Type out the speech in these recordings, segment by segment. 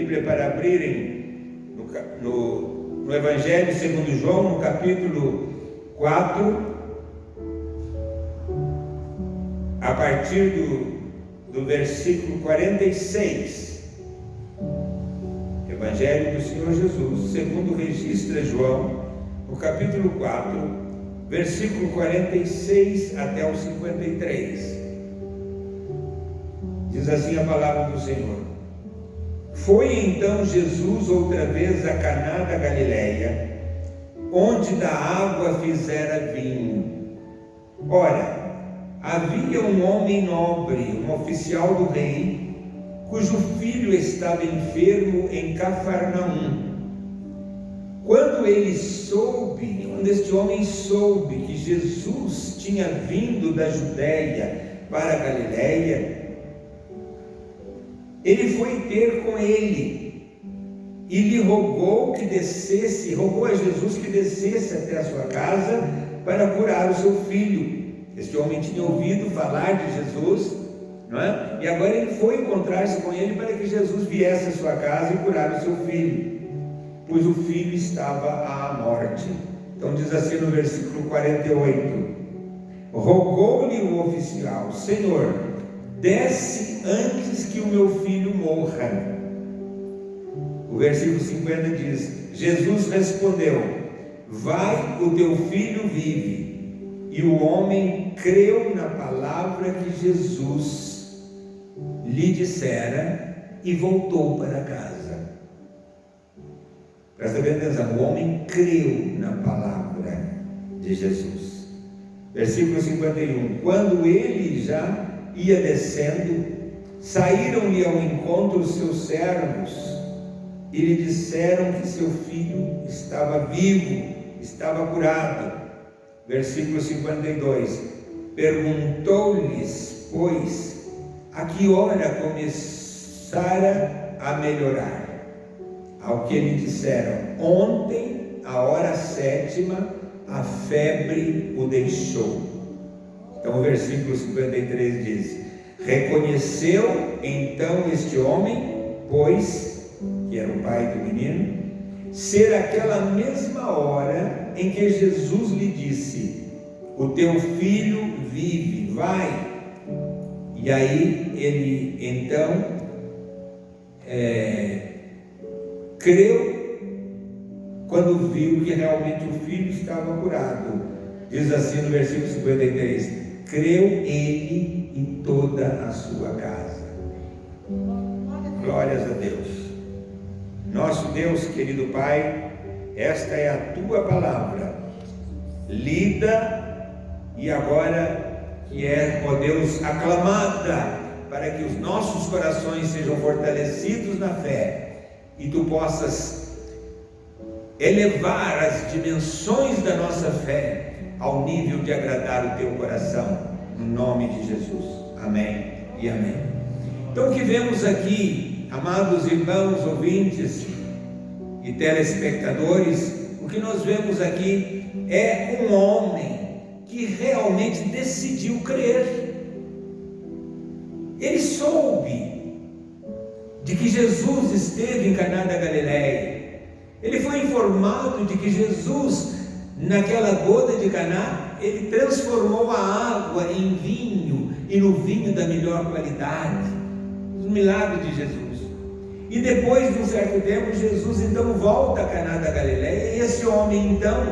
Bíblia para abrirem no Evangelho segundo João, no capítulo 4, a partir do versículo 46. Evangelho do Senhor Jesus, segundo registra João, no capítulo 4, versículo 46 até o 53. Diz assim a palavra do Senhor: Foi então Jesus outra vez a Caná da Galileia, onde da água fizera vinho. Ora, havia um homem nobre, um oficial do rei, cujo filho estava enfermo em Cafarnaum. Quando este homem soube que Jesus tinha vindo da Judéia para a Galileia, ele foi ter com ele e lhe rogou a Jesus que descesse até a sua casa para curar o seu filho. Este homem tinha ouvido falar de Jesus, não é? E agora ele foi encontrar-se com ele para que Jesus viesse à sua casa e curar o seu filho, pois o filho estava à morte. Então diz assim no versículo 48: Rogou-lhe o oficial: Senhor, desce antes que o meu filho morra. O versículo 50 diz: Jesus respondeu: Vai, o teu filho vive. E o homem creu na palavra que Jesus lhe dissera e voltou para casa. Presta bem atenção: o homem creu na palavra de Jesus. Versículo 51: Quando ele já ia descendo, saíram-lhe ao encontro os seus servos e lhe disseram que seu filho estava vivo, estava curado. Versículo 52: Perguntou-lhes, pois, a que hora começara a melhorar. Ao que lhe disseram: Ontem, à hora 7ª, a febre o deixou. Então o versículo 53 diz: Reconheceu então este homem, pois, que era o pai do menino, ser aquela mesma hora em que Jesus lhe disse: O teu filho vive, vai. E aí ele então creu quando viu que realmente o filho estava curado. Diz assim no versículo 53: Creu ele e toda a sua casa. Glórias a Deus. Nosso Deus, querido Pai, esta é a tua palavra, lida e agora que é, ó Deus, aclamada, para que os nossos corações sejam fortalecidos na fé e tu possas elevar as dimensões da nossa fé ao nível de agradar o teu coração, no nome de Jesus. Amém e amém. Então o que vemos aqui, amados irmãos ouvintes e telespectadores, o que nós vemos aqui é um homem que realmente decidiu crer. Ele soube de que Jesus esteve em Caná da Galileia. Ele foi informado de que Jesus, naquela boda de Caná, ele transformou a água em vinho, e no vinho da melhor qualidade. Os milagres de Jesus. E depois de um certo tempo, Jesus então volta a Caná da Galileia, e esse homem então,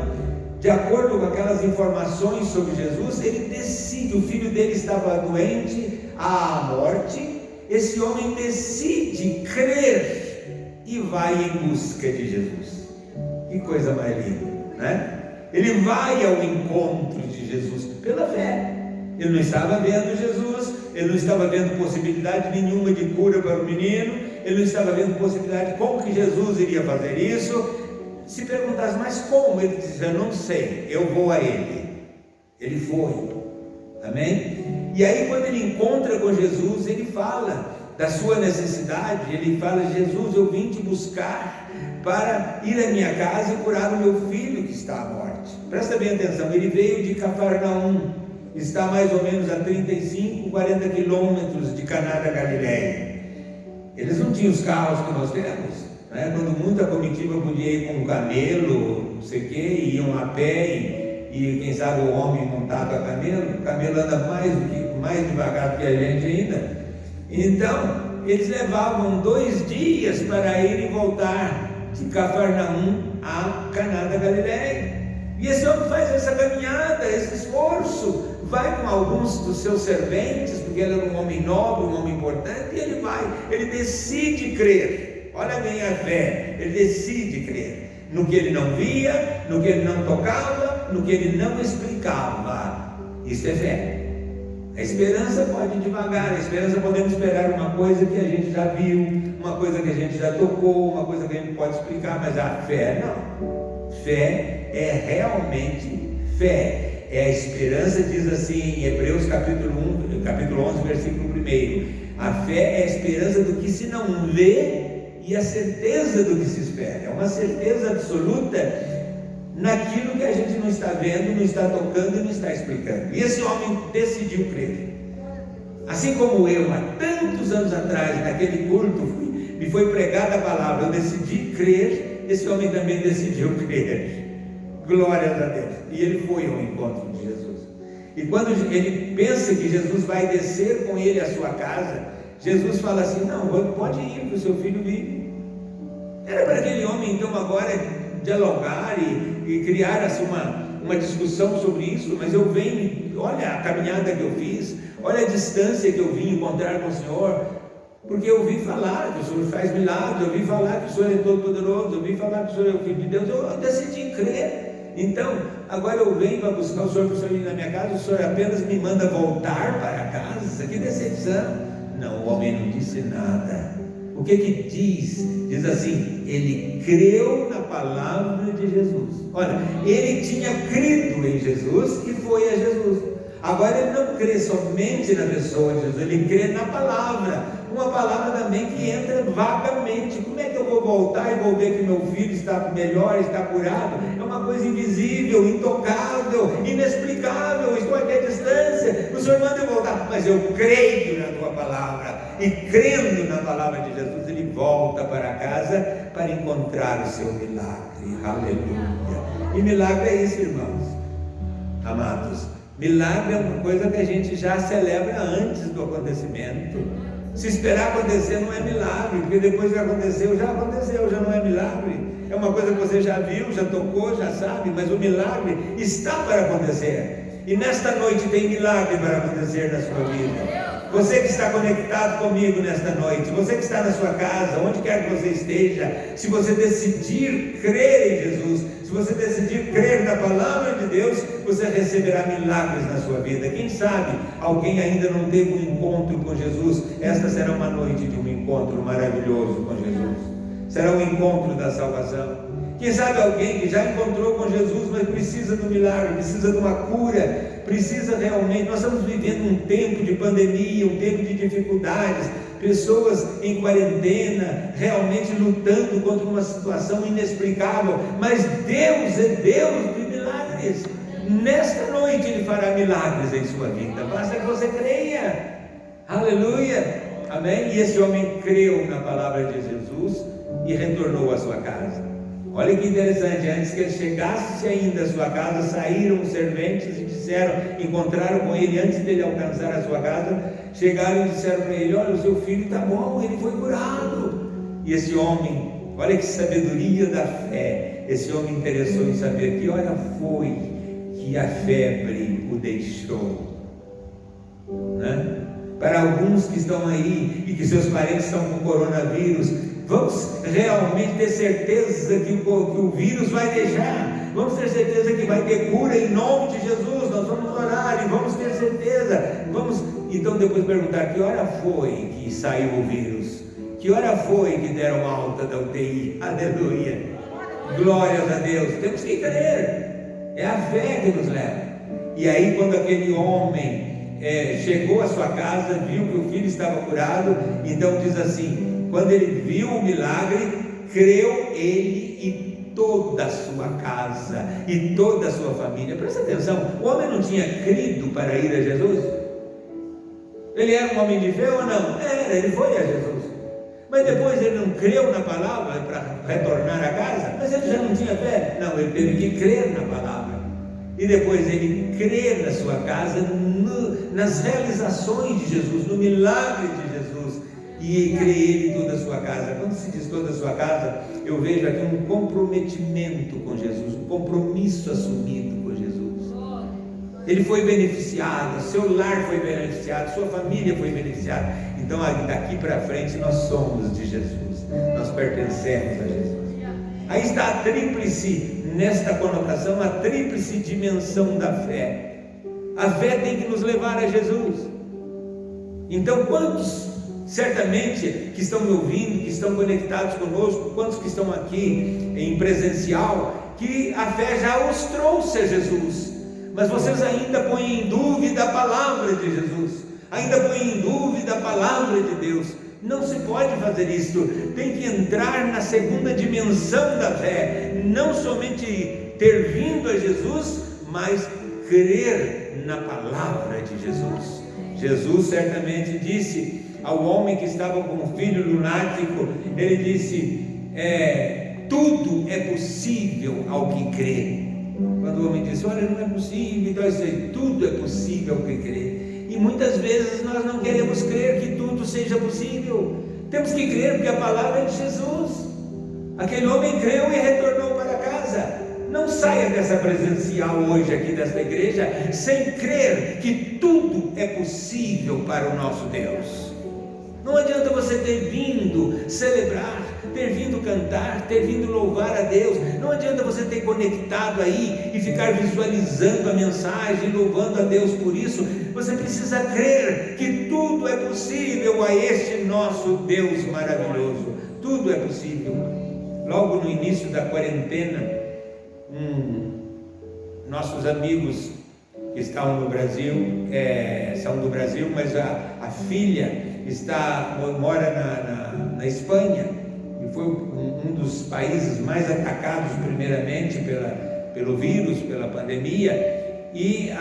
de acordo com aquelas informações sobre Jesus, ele decide, o filho dele estava doente, à morte, esse homem decide crer e vai em busca de Jesus. Que coisa mais linda, né? Ele vai ao encontro de Jesus pela fé. Ele não estava vendo Jesus, ele não estava vendo possibilidade nenhuma de cura para o menino, ele não estava vendo possibilidade de como que Jesus iria fazer isso. Se perguntasse, mas como? Ele disse: eu não sei, eu vou a ele. Ele foi, amém? E aí quando ele encontra com Jesus, ele fala da sua necessidade, ele fala: Jesus, eu vim te buscar para ir à minha casa e curar o meu filho que está à morte. Presta bem atenção, ele veio de Cafarnaum, está mais ou menos a 35, 40 quilômetros de Caná da Galileia. Eles não tinham os carros que nós temos, né? Quando muita comitiva podia ir com um camelo, não sei o quê, iam a pé e quem sabe o homem montado a camelo. O camelo anda mais devagar que a gente ainda. Então eles levavam 2 dias para ir e voltar de Cafarnaum a Caná da Galileia. E esse homem faz essa caminhada, esse esforço, vai com alguns dos seus serventes, porque ele era um homem nobre, um homem importante, e ele vai, ele decide crer. Olha bem a fé, ele decide crer no que ele não via, no que ele não tocava, no que ele não explicava. Isso é fé. A esperança pode ir devagar, a esperança podemos esperar uma coisa que a gente já viu, uma coisa que a gente já tocou, uma coisa que a gente pode explicar, mas a fé não. Fé é realmente fé. É a esperança, diz assim em Hebreus capítulo 11, versículo 1. A fé é a esperança do que se não vê e a certeza do que se espera. É uma certeza absoluta naquilo que a gente não está vendo, não está tocando e não está explicando. E esse homem decidiu crer. Assim como eu, há tantos anos atrás, naquele culto, me foi pregada a palavra, eu decidi crer, esse homem também decidiu crer. Glórias a Deus. E ele foi ao encontro de Jesus. E quando ele pensa que Jesus vai descer com ele à sua casa, Jesus fala assim: não, pode ir, que o seu filho vive. Era para aquele homem então agora dialogar e criar assim uma discussão sobre isso, mas eu venho, olha a caminhada que eu fiz, olha a distância que eu vim encontrar com o Senhor, porque eu ouvi falar que o Senhor faz milagres, eu ouvi falar que o Senhor é todo poderoso, eu ouvi falar que o Senhor é o Filho de Deus, eu decidi crer. Então, agora eu venho para buscar o Senhor para o Senhor ir na minha casa, o Senhor apenas me manda voltar para casa, que decepção. Não, o homem não disse nada. O que diz? Diz assim: ele creu na palavra de Jesus. Olha, ele tinha crido em Jesus e foi a Jesus. Agora ele não crê somente na pessoa de Jesus, ele crê na palavra. Uma palavra também que entra vagamente. Como é que eu vou voltar e vou ver que meu filho está melhor, está curado? É uma coisa invisível, intocável, inexplicável. Estou aqui à distância, o Senhor manda eu voltar, mas eu creio na tua palavra. E crendo na palavra de Jesus, ele volta para casa para encontrar o seu milagre. Aleluia. E milagre é isso, irmãos amados. Milagre é uma coisa que a gente já celebra antes do acontecimento. Se esperar acontecer não é milagre, porque depois que aconteceu, já não é milagre. É uma coisa que você já viu, já tocou, já sabe, mas o milagre está para acontecer. E nesta noite tem milagre para acontecer na sua vida. Você que está conectado comigo nesta noite, você que está na sua casa, onde quer que você esteja, se você decidir crer em Jesus, se você decidir crer na palavra de Deus, você receberá milagres na sua vida. Quem sabe alguém ainda não teve um encontro com Jesus? Esta será uma noite de um encontro maravilhoso com Jesus. Será um encontro da salvação. Quem sabe alguém que já encontrou com Jesus, mas precisa do milagre, precisa de uma cura, precisa realmente. Nós estamos vivendo um tempo de pandemia, um tempo de dificuldades, pessoas em quarentena, realmente lutando contra uma situação inexplicável, mas Deus é Deus de milagres. Nesta noite Ele fará milagres em sua vida, basta que você creia. Aleluia, amém? E esse homem creu na palavra de Jesus e retornou à sua casa. Olha que interessante, antes que ele chegasse ainda à sua casa, saíram os serventes e disseram, encontraram com ele, antes dele alcançar a sua casa, chegaram e disseram para ele: olha, o seu filho está bom, ele foi curado. E esse homem, olha que sabedoria da fé, esse homem interessou em saber que hora foi que a febre o deixou, né? Para alguns que estão aí e que seus parentes estão com coronavírus, vamos realmente ter certeza que o vírus vai deixar. Vamos ter certeza que vai ter cura em nome de Jesus. Nós vamos orar e vamos ter certeza. Vamos então depois perguntar: que hora foi que saiu o vírus? Que hora foi que deram alta da UTI? Aleluia, glórias a Deus. Temos que crer, é a fé que nos leva. E aí quando aquele homem chegou à sua casa, viu que o filho estava curado, então diz assim: quando ele viu o milagre, creu ele e toda a sua casa e toda a sua família. Presta atenção, o homem não tinha crido para ir a Jesus? Ele era um homem de fé ou não? Era, ele foi a Jesus. Mas depois ele não creu na palavra para retornar a casa, mas ele já não tinha fé. Não, ele teve que crer na palavra. E depois ele crer na sua casa, nas realizações de Jesus, no milagre de Jesus, e crer em toda a sua casa. Quando se diz toda a sua casa, eu vejo aqui um comprometimento com Jesus, um compromisso assumido com Jesus. Ele foi beneficiado, seu lar foi beneficiado, sua família foi beneficiada. Então daqui para frente nós somos de Jesus, nós pertencemos a Jesus. Aí está a tríplice, nesta conotação, a tríplice dimensão da fé. A fé tem que nos levar a Jesus. Então quantos certamente que estão me ouvindo, que estão conectados conosco, quantos que estão aqui em presencial, que a fé já os trouxe a Jesus, mas vocês ainda põem em dúvida a palavra de Jesus, ainda põem em dúvida a palavra de Deus. Não se pode fazer isso, tem que entrar na segunda dimensão da fé, não somente ter vindo a Jesus, mas crer na palavra de Jesus. Jesus certamente disse ao homem que estava com o filho lunático, ele disse, tudo é possível ao que crê. Quando o homem disse, olha, não é possível, então isso aí, tudo é possível ao que crê. E muitas vezes nós não queremos crer que tudo seja possível. Temos que crer porque a palavra é de Jesus. Aquele homem creu e retornou para casa. Não saia dessa presencial hoje aqui desta igreja sem crer que tudo é possível para o nosso Deus. Não adianta você ter vindo celebrar, ter vindo cantar, ter vindo louvar a Deus. Não adianta você ter conectado aí e ficar visualizando a mensagem, louvando a Deus por isso. Você precisa crer que tudo é possível a este nosso Deus maravilhoso. Tudo é possível. Logo no início da quarentena, nossos amigos que estão no Brasil, são do Brasil, mas a filha mora na Espanha, e foi um dos países mais atacados primeiramente pelo vírus, pela pandemia, e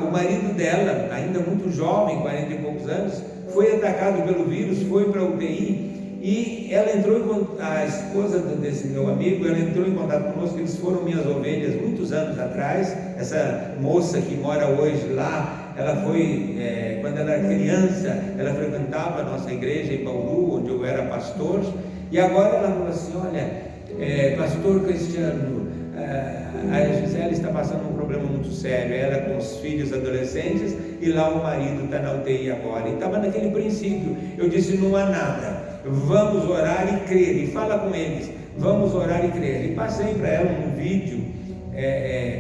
o marido dela, ainda muito jovem, 40 e poucos anos, foi atacado pelo vírus, foi para a UTI, e ela a esposa desse meu amigo, ela entrou em contato conosco. Eles foram minhas ovelhas muitos anos atrás. Essa moça que mora hoje lá, ela foi, quando ela era criança, ela frequentava a nossa igreja em Bauru, onde eu era pastor, e agora ela falou assim, olha, pastor Cristiano, a Gisele está passando um problema muito sério, ela com os filhos adolescentes, e lá o marido está na UTI agora, e estava naquele princípio. Eu disse, não há nada, vamos orar e crer, e fala com eles, vamos orar e crer. E passei para ela um vídeo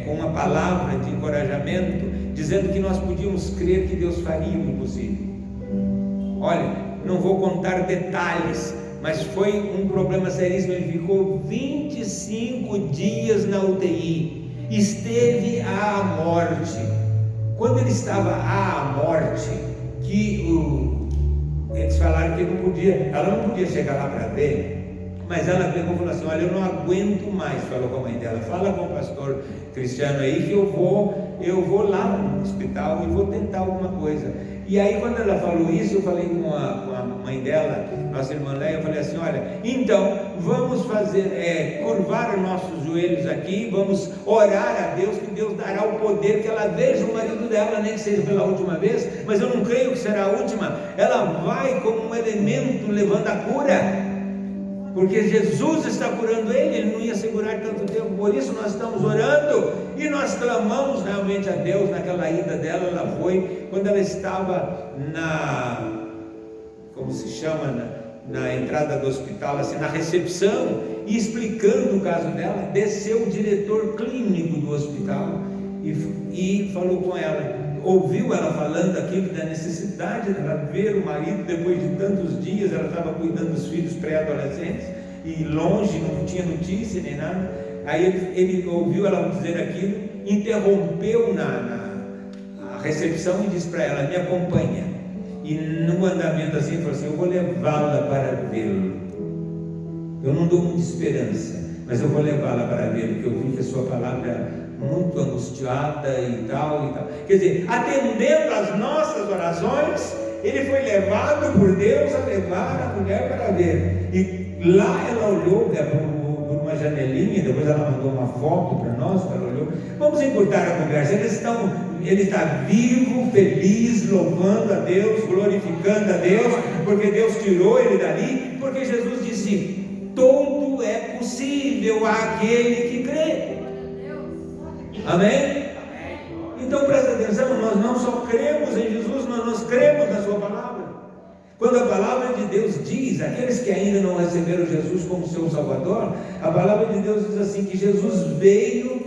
com uma palavra de encorajamento, dizendo que nós podíamos crer que Deus faria o impossível. Olha, não vou contar detalhes, mas foi um problema seríssimo. Ele ficou 25 dias na UTI, esteve à morte. Quando ele estava à morte, eles falaram que ela não podia chegar lá para ver, mas ela pegou e falou assim, olha, eu não aguento mais, falou com a mãe dela, fala com o pastor Cristiano aí que eu vou lá no hospital e vou tentar alguma coisa. E aí quando ela falou isso, eu falei com a mãe dela, nossa irmã Léia, eu falei assim, olha, então vamos fazer, curvar os nossos joelhos aqui, vamos orar a Deus, que Deus dará o poder, que ela veja o marido dela, nem que seja pela última vez, mas eu não creio que será a última. Ela vai como um elemento levando a cura, porque Jesus está curando ele não ia segurar tanto tempo. Por isso nós estamos orando e nós clamamos realmente a Deus. Naquela ida dela, ela foi, quando ela estava na entrada do hospital, assim, na recepção, e explicando o caso dela, desceu o diretor clínico do hospital e falou com ela, ouviu ela falando aquilo da necessidade dela ver o marido depois de tantos dias. Ela estava cuidando dos filhos pré-adolescentes e longe, não tinha notícia nem nada. Aí ele ouviu ela dizer aquilo, interrompeu na recepção e disse para ela, me acompanha. E no andamento assim, falou assim, eu vou levá-la para vê-lo. Eu não dou muita esperança, mas eu vou levá-la para vê-lo, porque eu vi que a sua palavra muito angustiada e tal. Quer dizer, atendendo às nossas orações, Ele foi levado por Deus a levar a mulher para ver. E lá ela olhou por uma janelinha, depois ela mandou uma foto para nós, ela olhou. Vamos encurtar a conversa. Ele está vivo, feliz, louvando a Deus, glorificando a Deus, porque Deus tirou ele dali, porque Jesus disse: tudo é possível àquele que crê. Amém? Então presta atenção, nós não só cremos em Jesus, mas nós cremos na sua palavra. Quando a palavra de Deus diz, aqueles que ainda não receberam Jesus como seu Salvador, a palavra de Deus diz assim, que Jesus veio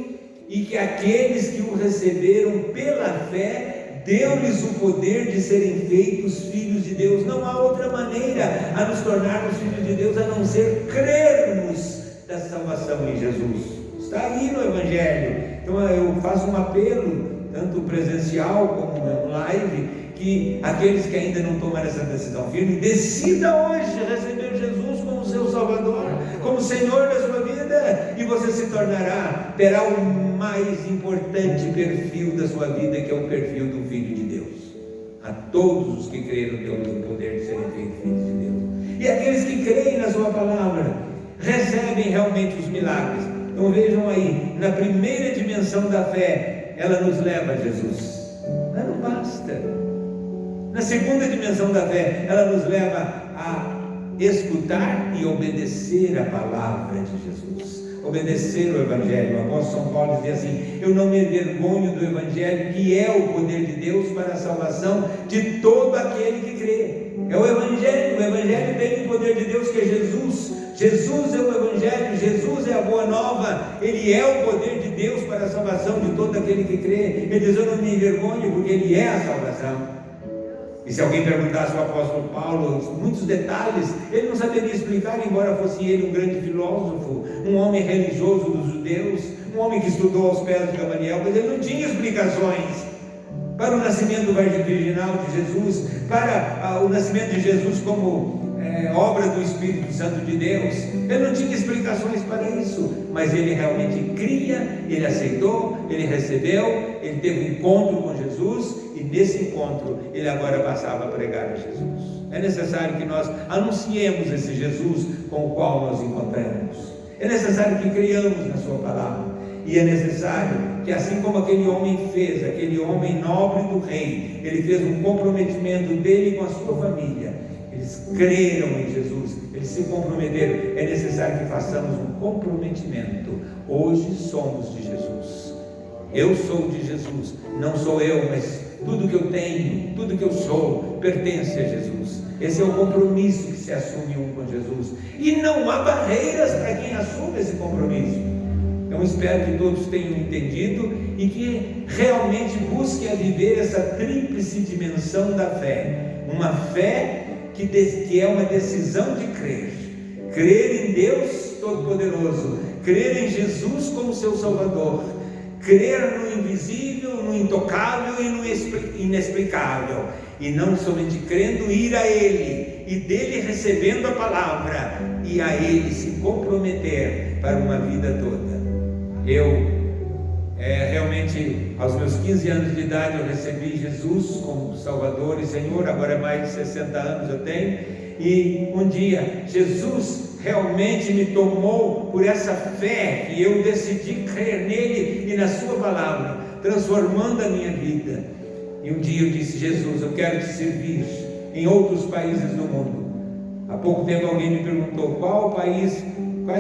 e que aqueles que o receberam pela fé, deu-lhes o poder de serem feitos filhos de Deus. Não há outra maneira a nos tornarmos filhos de Deus, a não ser crermos da salvação em Jesus. Está aí no Evangelho. Então eu faço um apelo, tanto presencial como no live, que aqueles que ainda não tomaram essa decisão firme, decida hoje receber Jesus como seu Salvador, como Senhor da sua vida, e você se terá o mais importante perfil da sua vida, que é o perfil do Filho de Deus. A todos os que creram deu-lhes o poder de serem feitos filhos de Deus. E aqueles que creem na sua palavra recebem realmente os milagres. Então vejam aí, na primeira dimensão da fé, ela nos leva a Jesus, mas não basta. Na segunda dimensão da fé, ela nos leva a escutar e obedecer a palavra de Jesus, obedecer o Evangelho. O apóstolo São Paulo dizia assim: eu não me envergonho do Evangelho, que é o poder de Deus para a salvação de todo aquele que crê. É o Evangelho tem o poder de Deus, que é Jesus. Jesus é o Evangelho, Jesus é a boa nova, Ele é o poder de Deus para a salvação de todo aquele que crê. Ele diz: eu não me envergonho, porque Ele é a salvação. E se alguém perguntasse ao apóstolo Paulo muitos detalhes, ele não saberia explicar, embora fosse ele um grande filósofo, um homem religioso dos judeus, um homem que estudou aos pés de Gamaliel, mas ele não tinha explicações para o nascimento virginal de Jesus, para o nascimento de Jesus como obra do Espírito Santo de Deus. Ele não tinha explicações para isso, mas ele realmente cria, ele aceitou, ele recebeu, ele teve um encontro com Jesus, e nesse encontro ele agora passava a pregar a Jesus. É necessário que nós anunciemos esse Jesus com o qual nós encontramos. É necessário que criamos na sua palavra, e é necessário que, assim como aquele homem fez, aquele homem nobre do rei, ele fez um comprometimento dele com a sua família. Eles creram em Jesus, eles se comprometeram. É necessário que façamos um comprometimento. Hoje somos de Jesus. Eu sou de Jesus, não sou eu, mas tudo que eu tenho, tudo que eu sou, pertence a Jesus. Esse é o compromisso que se assume um com Jesus. E não há barreiras para quem assume esse compromisso. Então espero que todos tenham entendido e que realmente busquem a viver essa tríplice dimensão da fé. Uma fé que é uma decisão de crer. Crer em Deus Todo-Poderoso, crer em Jesus como seu Salvador, crer no invisível, no intocável e no inexplicável, e não somente crendo, ir a Ele, e dele recebendo a palavra, e a Ele se comprometer para uma vida toda. Realmente, aos meus 15 anos de idade, eu recebi Jesus como Salvador e Senhor. Agora mais de 60 anos eu tenho, e um dia Jesus realmente me tomou por essa fé, que eu decidi crer nele e na sua palavra, transformando a minha vida. E um dia eu disse: Jesus, eu quero te servir em outros países do mundo. Há pouco tempo alguém me perguntou quais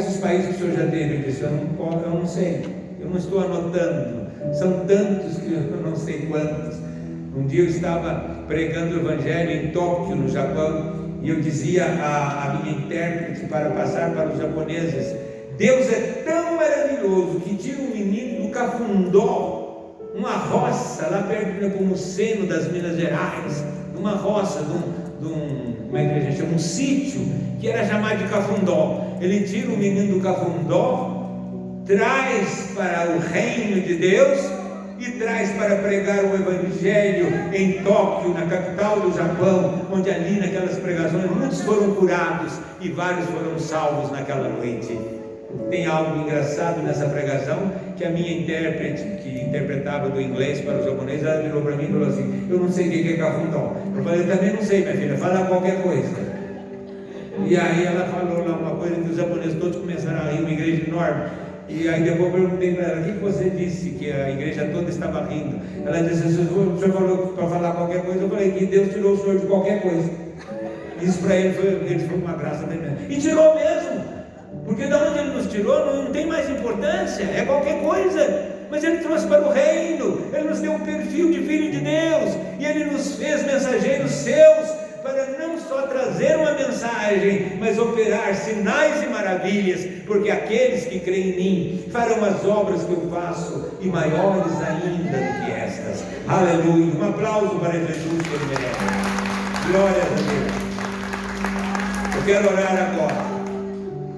os países que o senhor já teve. Eu disse: eu não sei, eu não estou anotando, são tantos que eu não sei quantos. Um dia eu estava pregando o Evangelho em Tóquio, no Japão, e eu dizia à minha intérprete, para passar para os japoneses: Deus é tão maravilhoso que tira um menino do Cafundó, uma roça lá perto de Nepomuceno, das Minas Gerais, uma roça, como é que a gente chama? Um sítio que era chamado de Cafundó. Ele tira o menino do Cafundó, traz para o reino de Deus e traz para pregar o Evangelho em Tóquio, na capital do Japão, onde ali naquelas pregações muitos foram curados e vários foram salvos naquela noite. Tem algo engraçado nessa pregação, que a minha intérprete, que interpretava do inglês para o japonês, ela virou para mim e falou assim: eu não sei o que é cafundó. Eu falei: eu também não sei, minha filha, fala qualquer coisa. E aí ela falou lá uma coisa que os japoneses todos começaram a rir, uma igreja enorme. E aí depois eu perguntei para ela: o que você disse que a igreja toda estava rindo? Ela disse: o senhor falou para falar qualquer coisa. Eu falei que Deus tirou o senhor de qualquer coisa. Isso para ele foi uma graça tremenda. E tirou mesmo. Porque de onde Ele nos tirou não tem mais importância, é qualquer coisa, mas Ele trouxe para o reino, Ele nos deu um perfil de filho de Deus, e Ele nos fez mensageiros seus, para não só trazer uma mensagem, mas operar sinais e maravilhas, porque aqueles que creem em mim farão as obras que eu faço, e maiores ainda do que estas. Aleluia, um aplauso para Jesus que Ele merece. Glória a Deus. Eu quero orar agora.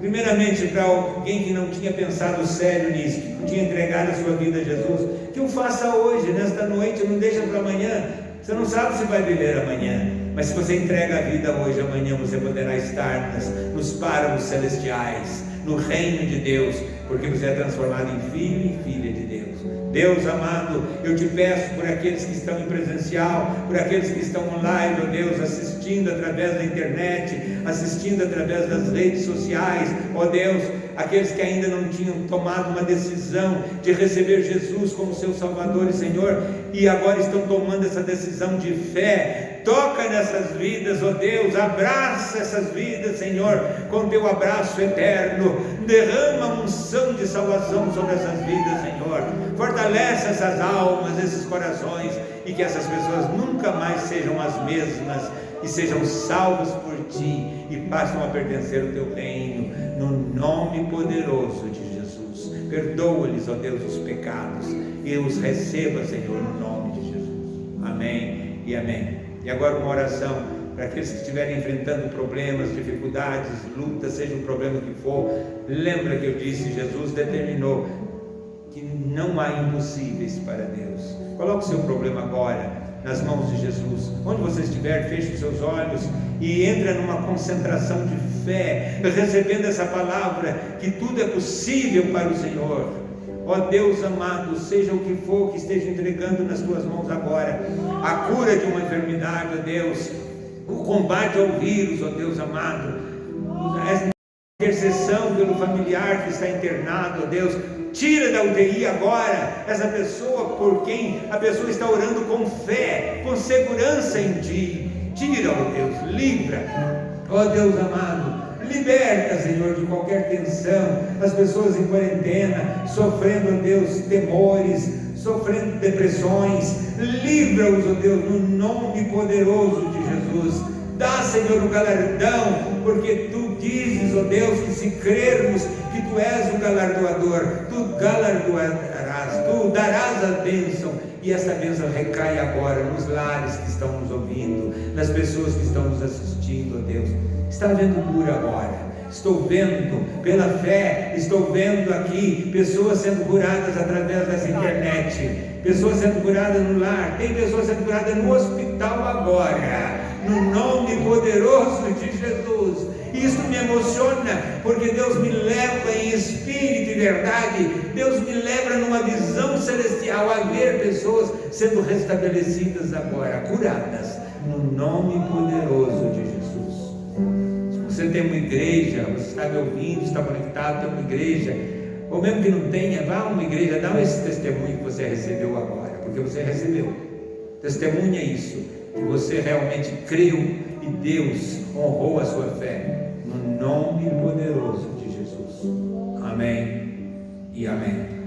Primeiramente, para alguém que não tinha pensado sério nisso, que não tinha entregado a sua vida a Jesus, que o faça hoje, nesta noite, não deixa para amanhã. Você não sabe se vai viver amanhã, mas se você entrega a vida hoje, amanhã você poderá estar nos páramos celestiais, no reino de Deus, porque você é transformado em filho e filha de Deus. Deus amado, eu te peço por aqueles que estão em presencial, por aqueles que estão online, ó Deus, assistindo através da internet, assistindo através das redes sociais, ó Deus, aqueles que ainda não tinham tomado uma decisão de receber Jesus como seu Salvador e Senhor, e agora estão tomando essa decisão de fé. Toca nessas vidas, ó Deus, abraça essas vidas, Senhor, com teu abraço eterno, derrama a unção de salvação sobre essas vidas, Senhor, fortalece essas almas, esses corações, e que essas pessoas nunca mais sejam as mesmas, e sejam salvas por Ti, e passam a pertencer ao Teu reino, no nome poderoso de Jesus. Perdoa-lhes, ó Deus, os pecados, e os receba, Senhor, no nome de Jesus. Amém e amém. E agora uma oração para aqueles que estiverem enfrentando problemas, dificuldades, lutas, seja o problema que for. Lembra que eu disse, Jesus determinou que não há impossíveis para Deus. Coloque o seu problema agora nas mãos de Jesus. Onde você estiver, feche os seus olhos e entra numa concentração de fé, recebendo essa palavra, que tudo é possível para o Senhor. Ó Deus amado, seja o que for que esteja entregando nas tuas mãos agora, a cura de uma enfermidade, ó Deus, o combate ao vírus, ó Deus amado, essa intercessão pelo familiar que está internado, ó Deus, tira da UTI agora essa pessoa por quem a pessoa está orando com fé, com segurança em Ti. Tira, ó Deus, livra, ó Deus amado. Liberta, Senhor, de qualquer tensão, as pessoas em quarentena, sofrendo, ó Deus, temores, sofrendo depressões. Livra-os, ó Deus, no nome poderoso de Jesus. Dá, Senhor, o galardão, porque Tu dizes, ó Deus, que se crermos que Tu és o galardoador, Tu galardoarás, Tu darás a bênção, e essa bênção recai agora nos lares que estão nos ouvindo, nas pessoas que estão nos assistindo, ó Deus. Está havendo cura agora, estou vendo pela fé, estou vendo aqui pessoas sendo curadas através dessa internet, pessoas sendo curadas no lar, tem pessoas sendo curadas no hospital agora, no nome poderoso de Jesus. Isso me emociona, porque Deus me leva em espírito e verdade, Deus me leva numa visão celestial a ver pessoas sendo restabelecidas agora, curadas, no nome poderoso de Jesus. Se você tem uma igreja, você está me ouvindo, está conectado, tem uma igreja, ou mesmo que não tenha, vá a uma igreja, dá esse testemunho que você recebeu agora, porque você recebeu. Testemunha isso, que você realmente creu e Deus honrou a sua fé, no nome poderoso de Jesus. Amém e amém.